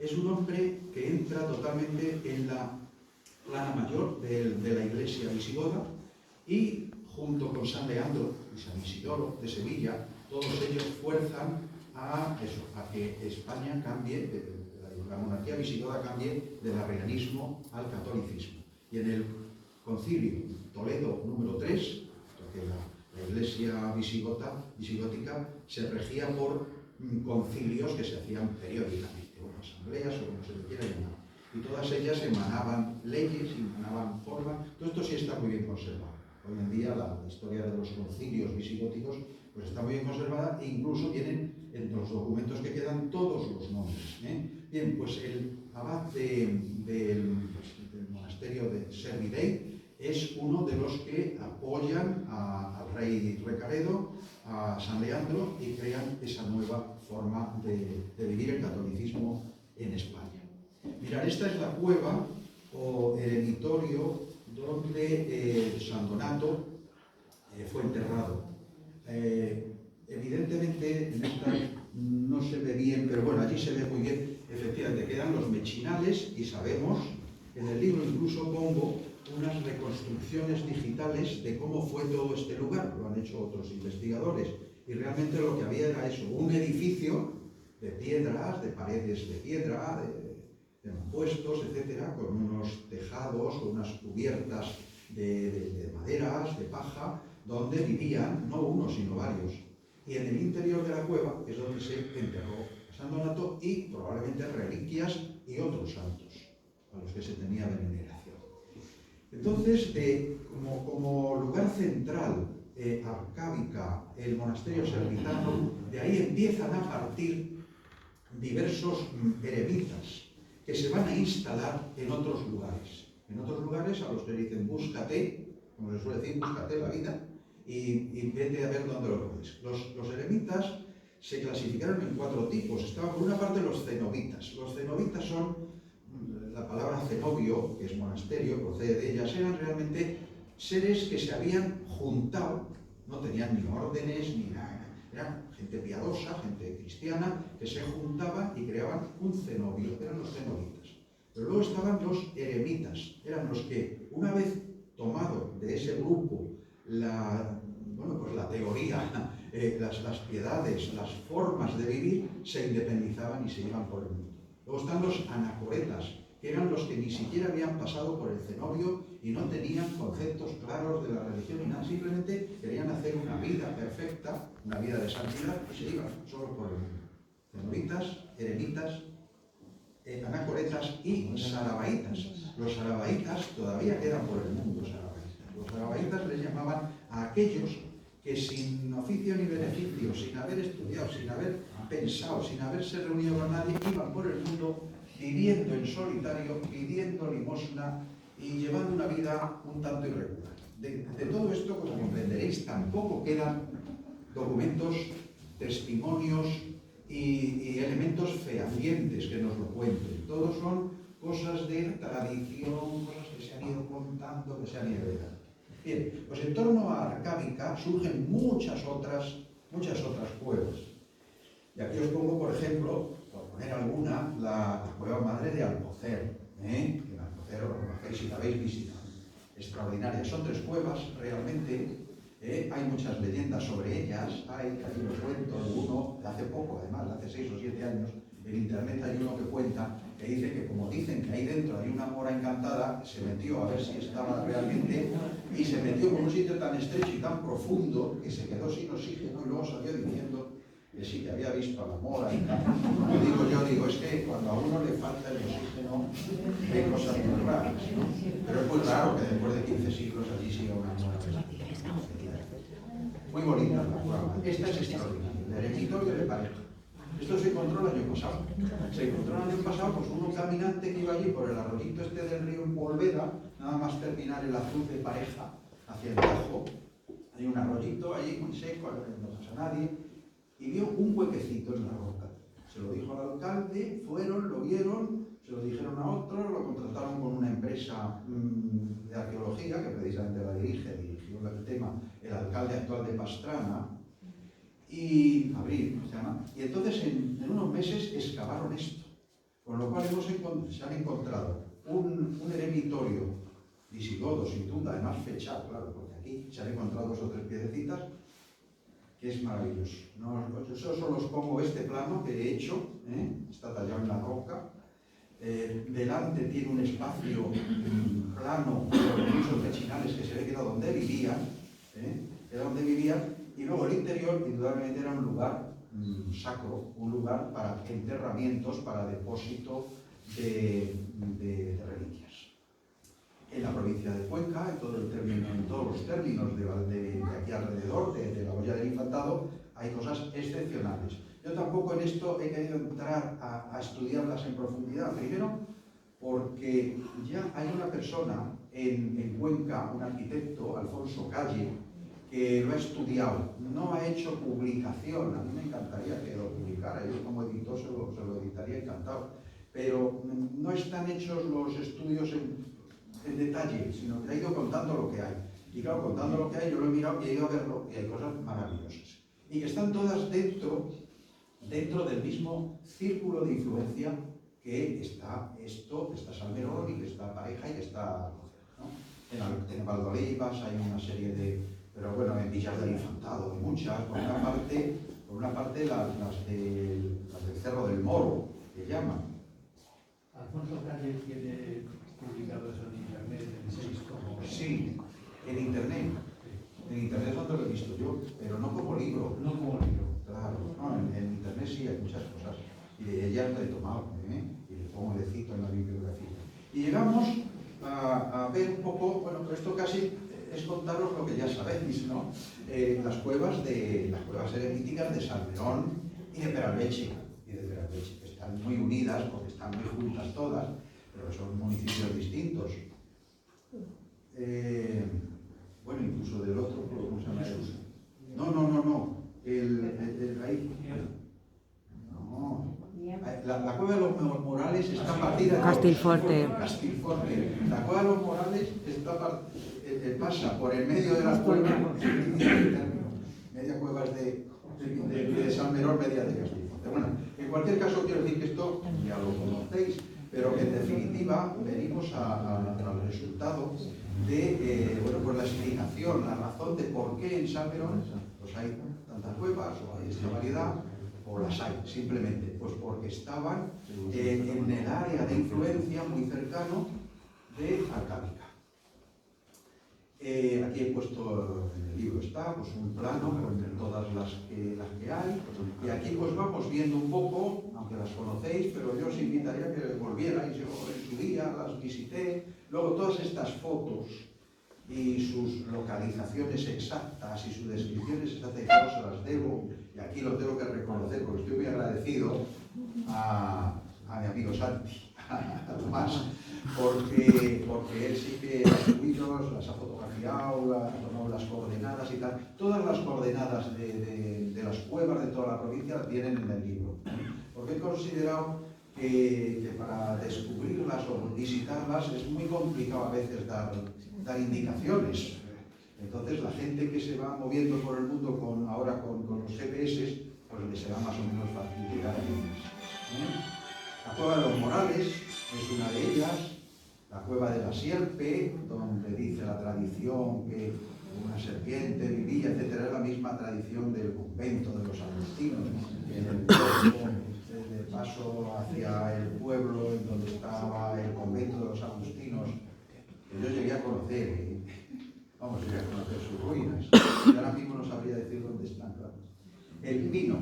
es un hombre que entra totalmente en la plana mayor de la iglesia visigoda, y junto con San Leandro y San Isidoro de Sevilla, todos ellos fuerzan a que España cambie, la monarquía visigoda cambie del arrianismo al catolicismo. Y en el concilio Toledo número 3, porque la iglesia visigótica se regía por concilios que se hacían periódicamente, o asambleas o como se le quiera llamar. Y todas ellas emanaban leyes, emanaban formas. Todo esto sí está muy bien conservado. Hoy en día la historia de los concilios visigóticos pues está muy bien conservada e incluso tienen entre los documentos que quedan todos los nombres. Bien, pues el abad del monasterio de Servidei es uno de los que apoyan al rey Recaredo, a San Leandro, y crean esa nueva forma de vivir el catolicismo en España. Mirad, esta es la cueva o eremitorio donde San Donato fue enterrado. Evidentemente en esta no se ve bien, pero bueno, allí se ve muy bien. Efectivamente, quedan los mechinales y sabemos, en el libro incluso pongo unas reconstrucciones digitales de cómo fue todo este lugar. Lo han hecho otros investigadores. Y realmente lo que había era eso, un edificio de piedras, de paredes de piedra, de mampuestos, etcétera, con unos tejados, con unas cubiertas de maderas, de paja, donde vivían no uno, sino varios. Y en el interior de la cueva es donde se enterró a San Donato y probablemente reliquias y otros santos a los que se tenía veneración. Entonces, como lugar central, arcábica, el monasterio servitano, de ahí empiezan a partir diversos eremitas que se van a instalar en otros lugares. En otros lugares a los que dicen búscate, como se suele decir, búscate la vida y vete a ver dónde lo puedes. Los eremitas se clasificaron en 4 tipos. Estaban por una parte los cenobitas. Los cenobitas son, la palabra cenobio, que es monasterio, procede de ellas, eran realmente seres que se habían juntado, no tenían ni órdenes ni nada, eran gente piadosa, gente cristiana, que se juntaban y creaban un cenobio, eran los cenobitas. Pero luego estaban los eremitas, eran los que, una vez tomado de ese grupo la teoría, las piedades, las formas de vivir, se independizaban y se iban por el mundo. Luego están los anacoretas, que eran los que ni siquiera habían pasado por el cenobio y no tenían conceptos claros de la religión y nada, simplemente querían hacer una vida perfecta, una vida de santidad, y se iban solo por el mundo. Cenobitas, eremitas, anacoretas y sarabaitas. Los sarabaitas todavía quedan por el mundo. Los sarabaitas les llamaban a aquellos que sin oficio ni beneficio, sin haber estudiado, sin haber pensado, sin haberse reunido con nadie, iban por el mundo viviendo en solitario, pidiendo limosna y llevando una vida un tanto irregular. De todo esto, como comprenderéis, tampoco quedan documentos, testimonios y elementos fehacientes que nos lo cuenten. Todos son cosas de tradición, cosas que se han ido contando, que se han ido heredando. Bien, pues en torno a Arcábica surgen muchas otras cuevas. Y aquí os pongo, por ejemplo, por poner alguna, la cueva madre de Alcocer. En Alcocer lo conocéis y la habéis visitado. Extraordinaria. Son 3 cuevas, realmente. Hay muchas leyendas sobre ellas. Hay un cuento de uno, de hace poco, además, de hace 6 o 7 años. En internet hay uno que cuenta, que dice que como dicen que ahí dentro hay una mora encantada, se metió a ver si estaba realmente, y se metió por un sitio tan estrecho y tan profundo que se quedó sin oxígeno y luego salió diciendo que sí, que había visto a la mora y tal. Yo digo, es que cuando a uno le falta el oxígeno, ve cosas muy raras, ¿no? Pero es muy raro que después de 15 siglos allí siga una mora. Muy bonita la cueva. Esta es extraordinaria, el eremitorio de pareja. Esto se encontró el año pasado. Se encontró el año pasado pues un caminante que iba allí por el arroyito este del río en Polveda, nada más terminar el azul de Pareja, hacia el Tajo. Hay un arroyito allí muy seco, no pasa nadie, y vio un huequecito en la roca. Se lo dijo al alcalde, fueron, lo vieron, se lo dijeron a otro, lo contrataron con una empresa de arqueología, que precisamente la dirigió el tema el alcalde actual de Pastrana, y Abril se llama. Y entonces en unos meses excavaron esto, con lo cual se han encontrado un eremitorio visigodo, sin duda, además fechado, claro, porque aquí se han encontrado 2 o 3 piedecitas, que es maravilloso. No, yo solo os pongo este plano que he hecho, está tallado en la roca. Delante tiene un espacio plano con muchos vecinales que se ve que era donde vivían, y luego el interior indudablemente era un lugar sacro, un lugar para enterramientos, para depósito de reliquias. En la provincia de Cuenca, en todos los términos de aquí alrededor, de la Hoya del Infantado, hay cosas excepcionales. Yo tampoco en esto he querido entrar a estudiarlas en profundidad. Primero, porque ya hay una persona en Cuenca, un arquitecto, Alfonso Calle, que lo ha estudiado. No ha hecho publicación. A mí me encantaría que lo publicara. Yo como editor se lo editaría encantado. Pero no están hechos los estudios en detalle, sino que ha ido contando lo que hay. Y claro, contando lo que hay, yo lo he mirado y he ido a verlo, y hay cosas maravillosas. Y que están todas dentro del mismo círculo de influencia que está Salmerón y que está Pareja y que está, ¿no? En Valdeolivas hay una serie de, pero bueno, en Villar del Infantado hay muchas. Por una parte las del Cerro del Moro, que llaman. Alfonso Calle tiene publicado eso en internet, en 6 como... Sí, en internet. En internet es donde lo he visto yo, pero no como libro. No como libro. Claro, no, en internet sí hay muchas cosas. Y de ellas lo he tomado, y le pongo le cito en la bibliografía. Y llegamos a ver un poco, bueno, pero esto casi es contaros lo que ya sabéis, ¿no? Las cuevas eremíticas de Salmerón y de Peralveche, que están muy unidas porque están muy juntas todas, pero son municipios distintos. Bueno, incluso del otro, ¿cómo se llama? No. Ahí. No. La cueva de los Morales está partida. Castilforte. La cueva de los Morales pasa por el medio de las cuevas. Media cueva es de Salmerón, media de Castilforte. Bueno, en cualquier caso quiero decir que esto ya lo conocéis, pero que en definitiva venimos al resultado de pues la explicación, la razón de por qué en Salmerón pues hay tantas cuevas o hay esta variedad, o las hay, simplemente pues porque estaban en el área de influencia muy cercano de Arcádica. Aquí he puesto, en el libro está, pues un plano con todas las que hay, y aquí pues vamos viendo un poco, aunque las conocéis, pero yo os invitaría a que volvierais. Yo en su día las visité. Luego todas estas fotos y sus localizaciones exactas y sus descripciones exactas se las debo, y aquí los tengo que reconocer porque estoy muy agradecido a mi amigo Santi, a Tomás, porque él sí que las subido, las ha fotografiado, ha tomado las coordenadas y tal. Todas las coordenadas de las cuevas de toda la provincia las vienen en el libro, porque he considerado que para descubrirlas o visitarlas es muy complicado a veces dar indicaciones. Entonces la gente que se va moviendo por el mundo ahora con los GPS, pues les será más o menos fácil llegar a ellas. La cueva de los Morales es una de ellas. La cueva de la Sierpe, donde dice la tradición que una serpiente vivía, etc. Es la misma tradición del convento de los agustinos, en el paso hacia el pueblo en donde estaba el convento de los agustinos, que yo llegué a conocer, llegué a conocer sus ruinas, y ahora mismo no sabría decir dónde están. Claro. El Pino,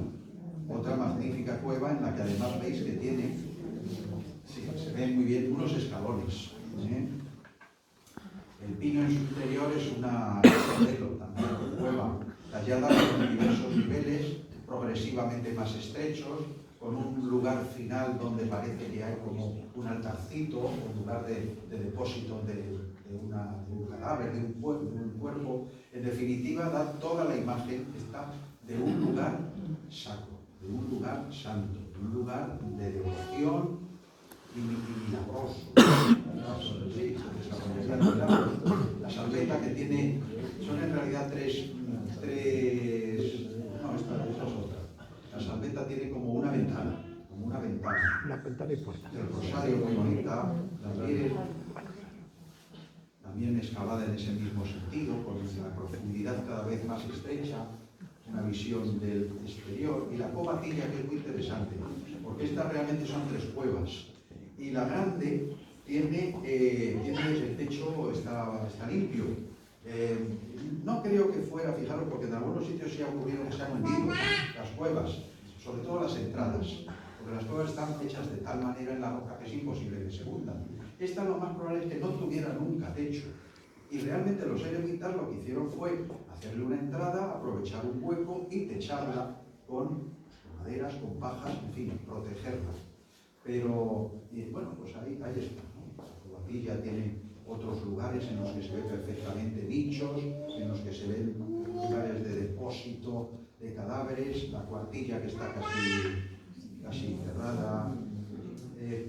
otra magnífica cueva en la que además veis que tiene, se ven muy bien, unos escalones. El Pino en su interior es una cueva tallada con diversos niveles, progresivamente más estrechos, con un lugar final donde parece que hay como un altarcito, un lugar de depósito de un cadáver, de un cuerpo. En definitiva, da toda la imagen de un lugar sacro, de un lugar santo, de un lugar de devoción y milagroso. La salveta que tiene, son en realidad tres esta es otra. La salveta tiene como una ventana. Una ventana y puerta. El rosario muy bonita, también excavada en ese mismo sentido, con la profundidad cada vez más estrecha, una visión del exterior, y la Covatilla, que es muy interesante, porque estas realmente son 3 cuevas, y la grande tiene el techo, está limpio. No creo que fuera, fijaros, porque en algunos sitios sí ha ocurrido que se han hundido las cuevas, sobre todo las entradas, porque las cuevas están hechas de tal manera en la roca que es imposible que se hundan. Esta lo más probable es que no tuviera nunca techo. Y realmente los eremitas lo que hicieron fue hacerle una entrada, aprovechar un hueco y techarla con maderas, con pajas, en fin, protegerla. Pero, bueno, pues ahí está, ¿no? La Covatilla tiene otros lugares en los que se ven perfectamente nichos, en los que se ven lugares de depósito de cadáveres, la Cuartilla, que está casi cerrada.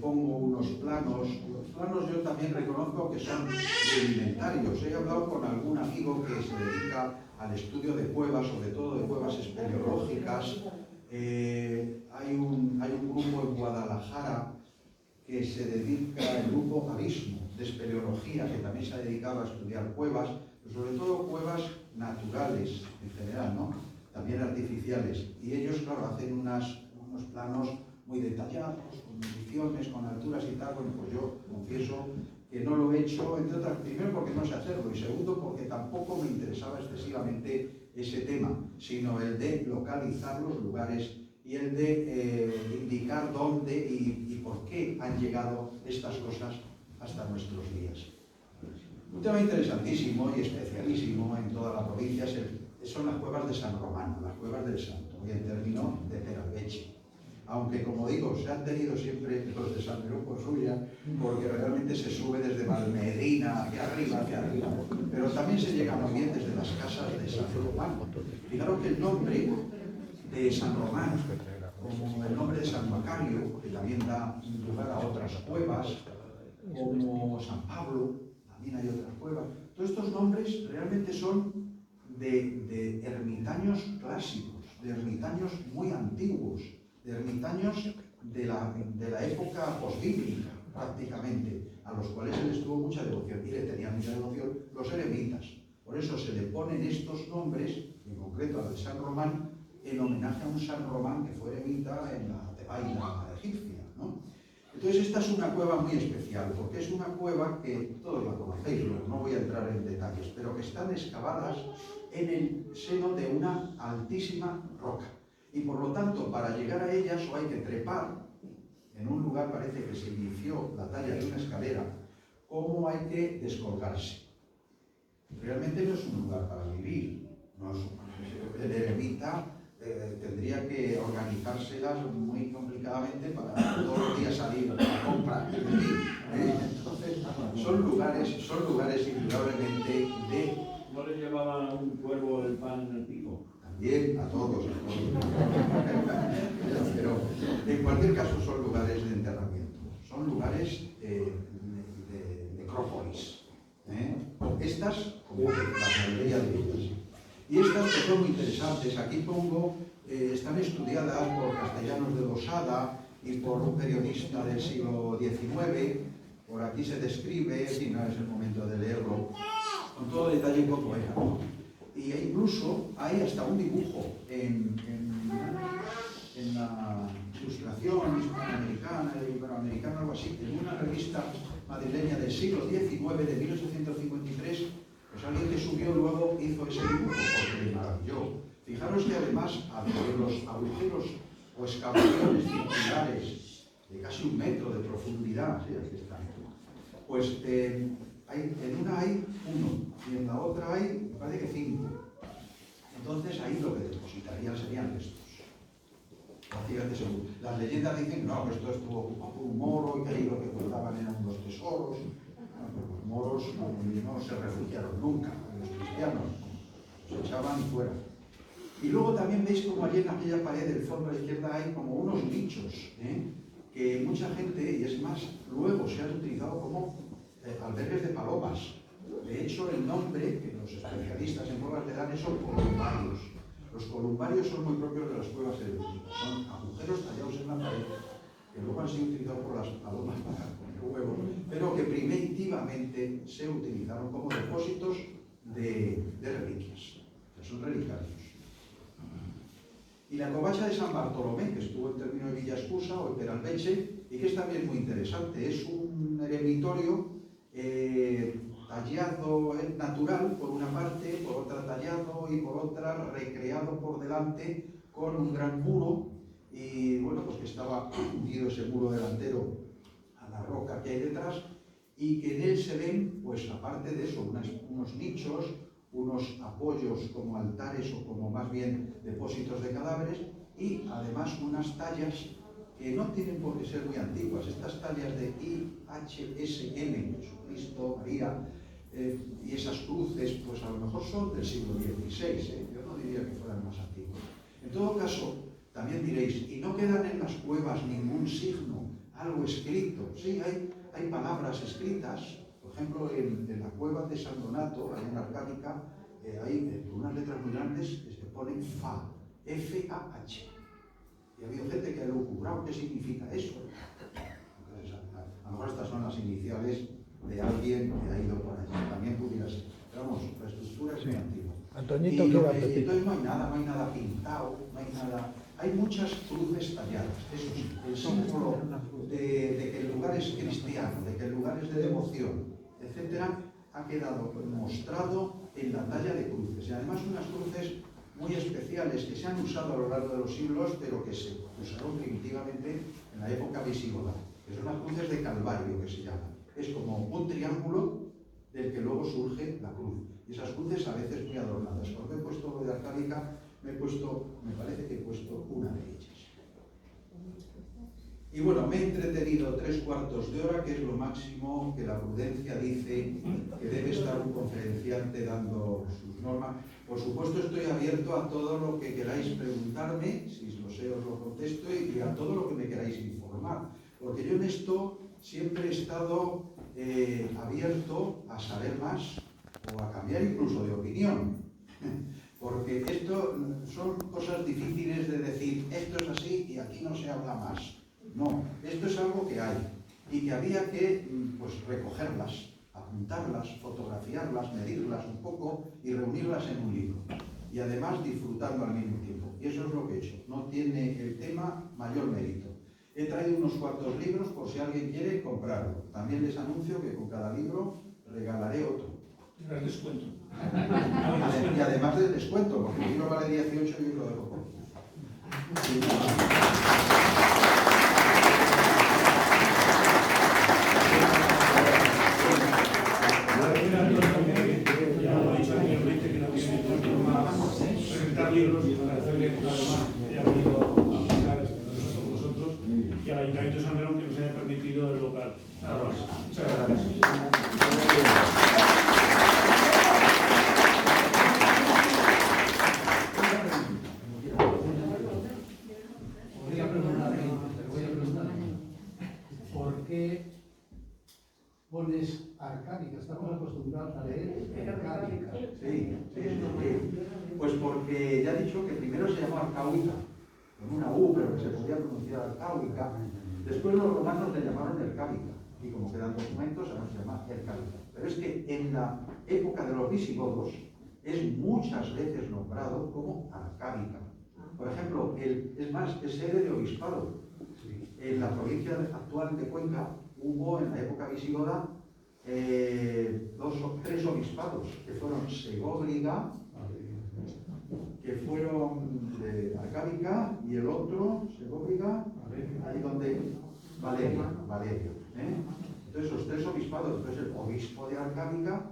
Pongo unos planos. Los planos yo también reconozco que son rudimentarios. He hablado con algún amigo que se dedica al estudio de cuevas, sobre todo de cuevas espeleológicas. Hay un grupo en Guadalajara que se dedica, el grupo Abismo, de espeleología, que también se ha dedicado a estudiar cuevas, pero sobre todo cuevas naturales en general, ¿no? También artificiales. Y ellos, claro, hacen unos planos muy detallados, con mediciones, con alturas y tal. Bueno, pues yo confieso que no lo he hecho, entre otras, primero porque no sé hacerlo, y segundo porque tampoco me interesaba excesivamente ese tema, sino el de localizar los lugares y el de indicar dónde y por qué han llegado estas cosas hasta nuestros días. Un tema interesantísimo y especialísimo en toda la provincia son las cuevas de San Román, las cuevas del Santo, y en término de Peralveche. Aunque, como digo, se han tenido siempre los de San Merón por suya, porque realmente se sube desde Valmedina hacia arriba, pero también se llega muy bien desde las casas de San Román. Fijaros que el nombre de San Román, como el nombre de San Macario, que también da lugar a otras cuevas, como San Pablo, también hay otras cuevas. Todos estos nombres realmente son de ermitaños clásicos, de ermitaños muy antiguos, de ermitaños de la época posbíblica, prácticamente, a los cuales se les tuvo mucha devoción, y le tenían mucha devoción los eremitas. Por eso se le ponen estos nombres, en concreto al de San Román, en homenaje a un San Román que fue eremita en la Tebaida egipcia, ¿no? Entonces esta es una cueva muy especial, porque es una cueva que todos la conocéis, no voy a entrar en detalles, pero que están excavadas en el seno de una altísima roca. Y por lo tanto, para llegar a ellas o hay que trepar, en un lugar parece que se inició la talla de una escalera, como hay que descolgarse. Realmente no es un lugar para vivir, no es el eremita tendría que organizárselas muy complicadamente para todos los días salir a comprar. Entonces, son lugares indudablemente de... ¿No les llevaba un cuervo el pan en el pico? También a todos. Pero en cualquier caso son lugares de enterramiento, son lugares de necrópolis. Estas, como la mayoría de ellas. Y estas que son muy interesantes, aquí pongo, están estudiadas por Castellanos de Losada y por un periodista del siglo XIX. Por aquí se describe, si no es el momento de leerlo, con todo detalle un poco era, ¿no? Y incluso hay hasta un dibujo en la ilustración hispanoamericana, iberoamericana, algo así, en una revista madrileña del siglo XIX, de 1853, pues alguien que subió luego hizo ese dibujo porque le maravilló. Fijaros que además de los agujeros o excavaciones circulares de casi 1 metro de profundidad, ¿sí? Aquí está, pues en una hay 1 y en la otra hay, me parece que 5. Entonces ahí lo que depositarían serían restos. Las leyendas dicen no, que esto estuvo ocupado por un moro y que ahí lo que guardaban eran unos tesoros. Los moros no se refugiaron nunca, los cristianos se echaban fuera. Y luego también veis como allí en aquella pared del fondo a la izquierda hay como unos nichos, que mucha gente, y es más, luego se han utilizado como albergues de palomas. De hecho, el nombre que los especialistas en cuevas le dan es columbarios. Los columbarios son muy propios de las cuevas eremíticas, son agujeros tallados en la pared que luego han sido utilizados por las palomas para comer huevos, pero que primitivamente se utilizaron como depósitos de reliquias, que son relicarios. Y la covacha de San Bartolomé, que estuvo en término de Villascusa o en Peralveche, y que es también muy interesante, es un eremitorio tallado natural por una parte, por otra tallado y por otra recreado por delante con un gran muro, y bueno, pues que estaba hundido ese muro delantero a la roca que hay detrás, y que en él se ven, pues aparte de eso, unos nichos, unos apoyos como altares o como más bien depósitos de cadáveres, y además unas tallas que no tienen por qué ser muy antiguas. Estas tallas de IHSM, Jesucristo, María, y esas cruces, pues a lo mejor son del siglo XVI, yo no diría que fueran más antiguos. En todo caso, también diréis, ¿y no quedan en las cuevas ningún signo, algo escrito? Sí, hay palabras escritas. Por ejemplo, en la cueva de San Donato, ahí en Arcádica, hay unas letras muy grandes que se ponen FA, F-A-H. Y ha habido gente que ha elucubrado qué significa eso. Entonces, a lo mejor estas son las iniciales de alguien que ha ido por allí. También pudiera ser. Pero vamos, la estructura es muy antigua. Antoñito, Entonces no hay nada pintado, no hay nada. Hay muchas cruces talladas. Eso sí, el símbolo de que el lugar es cristiano, de que el lugar es de devoción, etcétera, ha quedado mostrado en la talla de cruces. Y además unas cruces muy especiales que se han usado a lo largo de los siglos, pero que se usaron primitivamente en la época visigoda, que son las cruces de Calvario, que se llaman. Es como un triángulo del que luego surge la cruz. Y esas cruces a veces muy adornadas. Cuando he puesto lo de Arcádica, me parece que he puesto una de ellas. Y bueno, me he entretenido 3/4 de hora, que es lo máximo que la prudencia dice que debe estar un conferenciante dando sus normas. Por supuesto, estoy abierto a todo lo que queráis preguntarme, si lo sé os lo contesto, y a todo lo que me queráis informar. Porque yo en esto siempre he estado abierto a saber más o a cambiar incluso de opinión. Porque esto son cosas difíciles de decir, esto es así y aquí no se habla más. No, esto es algo que hay y que había que pues, recogerlas, apuntarlas, fotografiarlas, medirlas un poco y reunirlas en un libro. Y además disfrutando al mismo tiempo. Y eso es lo que he hecho. No tiene el tema mayor mérito. He traído unos cuantos libros por si alguien quiere comprarlo. También les anuncio que con cada libro regalaré otro. Tendrás descuento. Y además del descuento, porque el libro vale 18 y yo lo dejo por 15. Ya lo ha dicho anteriormente que no tiene problema presentar libros y agradecerle además que haya venido a aplicar con nosotros y al Ayuntamiento de San Verón que nos haya permitido el local. Nada más. Muchas gracias. Voy a preguntar, ¿por qué pones Arcádica? Estamos acostumbrados a leer Arcádica. Sí. Pues porque ya he dicho que primero se llamó Arcáuica, con una U, pero que se podía pronunciar Arcáuica. Después los romanos le llamaron Ercádica, y como quedan documentos, ahora se llama Ercádica. Pero es que en la época de los visigodos es muchas veces nombrado como Arcádica. Por ejemplo, es sede de obispado. En la provincia actual de Cuenca hubo en la época visigoda 2 o 3 obispados, que fueron Segóbriga, que fueron de Arcádica, y el otro, Segóbriga, ahí donde Valerio. Entonces, esos 3 obispados, entonces el obispo de Arcádica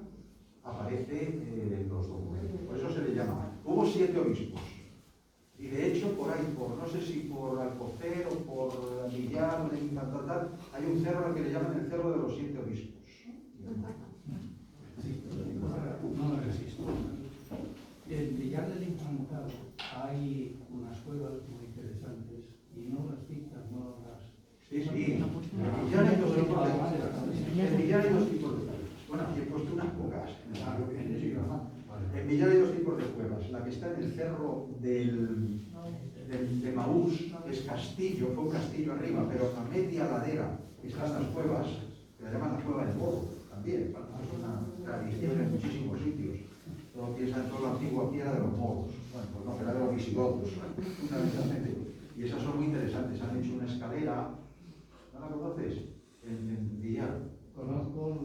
aparece en los documentos. Por eso se le llama. Hubo 7 obispos. Y de hecho, por ahí, no sé si por Alcocer o por Villar, hay un cerro al que le llaman el Cerro de los 7 Obispos. Sí, no lo resisto. En Villar del Infantado hay unas cuevas muy interesantes y no las citas, no las... Sí. En Villar hay 2 tipos de cuevas. En Villar hay 2 tipos de cuevas. Bueno, aquí he puesto unas pocas. En Villar hay 2 tipos de cuevas. La que está en el cerro de Emaús es castillo, fue un castillo arriba, pero a media ladera están las cuevas, que la llaman la cueva del Morro, también, es una tradición en muchísimos sitios. Todo piensa en toda la antigua piedra de los moros, bueno, pues no, era de los visigodos, fundamentalmente. Y esas son muy interesantes, han hecho una escalera, ¿no la conoces? En Villar. Conozco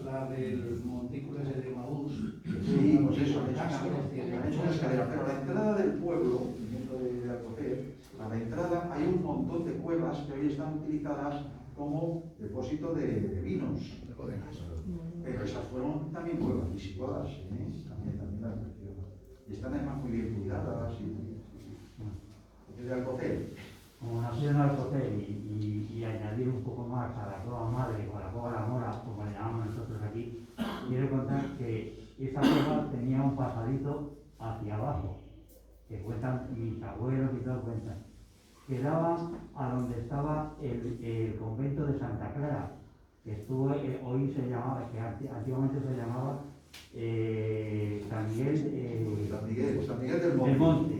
la del montículo ese de Emaús. Sí, pues eso, han hecho una escalera, pero a la entrada del pueblo, dentro de Alcocer, a la entrada hay un montón de cuevas que hoy están utilizadas como depósito de vinos. Pero esas fueron también cuevas visigodas, también las menciono. Y están además muy bien cuidadas. ¿Es de Alcocer? Como nació en Alcocer y añadir un poco más a la cueva madre o a la cueva de la Mora, como le llamamos nosotros aquí, quiero contar que esa cueva tenía un pasadito hacia abajo, que cuentan mis abuelos y todo cuentan, que daba a donde estaba el convento de Santa Clara, que estuvo, hoy se llamaba, que antiguamente se llamaba San Miguel del Monte.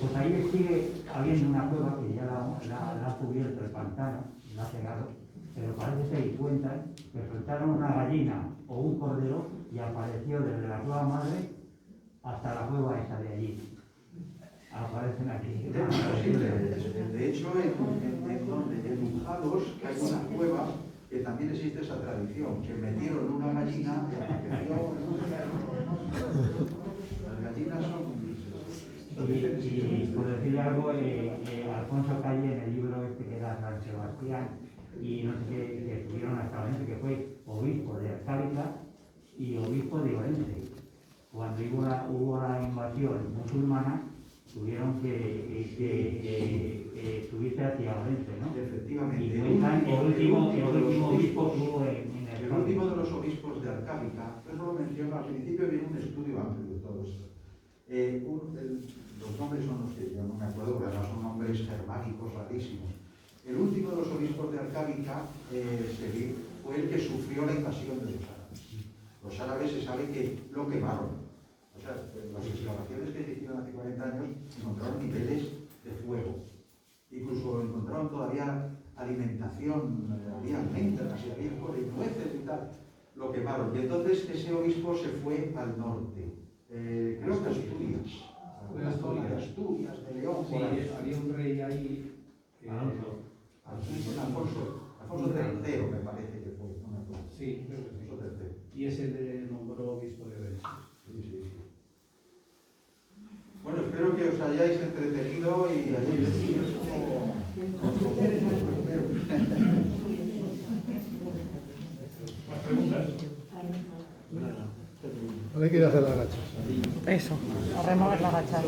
Pues ahí sigue habiendo una cueva que ya la ha cubierto el pantano, la ha cegado, pero parece ser y cuentan que soltaron una gallina o un cordero y apareció desde la cueva madre hasta la cueva esa de allí. Aparecen aquí. De hecho, en Unjados, que hay una cueva, que también existe esa tradición, que metieron una gallina y apareció. Las gallinas son. Y por decirle algo, Alfonso Calle, en el libro este que era San Sebastián, y no sé qué, que estuvieron hasta Orense, que fue obispo de Arcálica y obispo de Orense. Cuando hubo la invasión musulmana, tuvieron que subirse hacia Orense, ¿no? Efectivamente. Y cuentan el último obispo que hubo en el último de los obispos de Arcálica, eso lo menciono al principio, viene un estudio amplio de todo esto. Los nombres son los que yo no me acuerdo, pero no son nombres germánicos rarísimos. El último de los obispos de Arcálica fue el que sufrió la invasión de los árabes. Los árabes se sabe que lo quemaron. O sea, las excavaciones que se hicieron hace 40 años encontraron niveles de fuego. Incluso encontraron todavía alimentación, había almendras y había nueces y tal. Lo quemaron. Y entonces ese obispo se fue al norte. Creo que Asturias. Una zona de Asturias, de León. Sí, había un rey ahí. Alfonso III, me parece que fue. No me acuerdo. Sí, creo que sí. Alfonso III. Y ese le nombró obispo de Orense. Sí. Bueno, espero que os hayáis entretenido y hayáis visto ¿Más preguntas? No le quiero hacer la gacha. Eso, a remover la gacha.